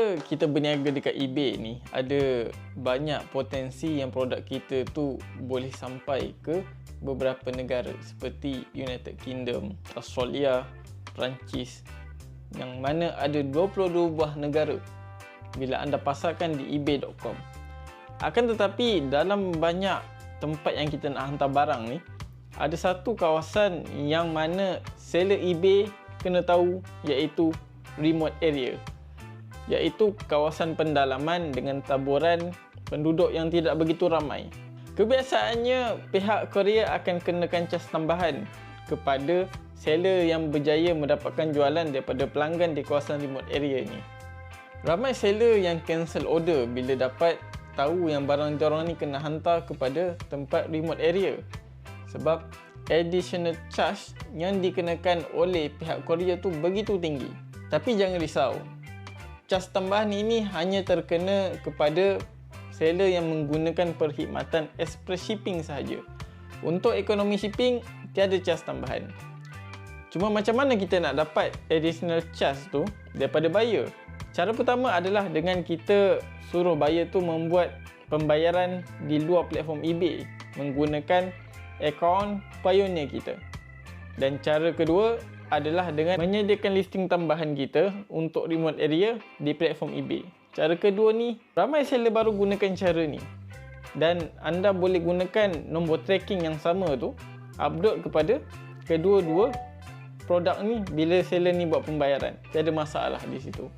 Bila kita berniaga dekat eBay ni, ada banyak potensi yang produk kita tu boleh sampai ke beberapa negara seperti United Kingdom, Australia, Perancis, yang mana ada 22 buah negara bila anda pasarkan di ebay.com. Akan tetapi dalam banyak tempat yang kita nak hantar barang ni, ada satu kawasan yang mana seller eBay kena tahu, iaitu remote area, iaitu kawasan pendalaman dengan taburan penduduk yang tidak begitu ramai. Kebiasaannya pihak Korea akan kenakan cas tambahan kepada seller yang berjaya mendapatkan jualan daripada pelanggan di kawasan remote area ni. Ramai seller yang cancel order bila dapat tahu yang barang diorang ni kena hantar kepada tempat remote area, sebab additional charge yang dikenakan oleh pihak Korea tu begitu tinggi. Tapi jangan risau, cas tambahan ini hanya terkena kepada seller yang menggunakan perkhidmatan express shipping sahaja. Untuk ekonomi shipping, tiada cas tambahan. Cuma macam mana kita nak dapat additional charge tu daripada buyer? Cara pertama adalah dengan kita suruh buyer tu membuat pembayaran di luar platform eBay menggunakan akaun Payoneer kita. Dan cara kedua adalah dengan menyediakan listing tambahan kita untuk remote area di platform eBay. Cara kedua ni, ramai seller baru gunakan cara ni. Dan anda boleh gunakan nombor tracking yang sama tu, upload kepada kedua-dua produk ni bila seller ni buat pembayaran. Tiada masalah di situ.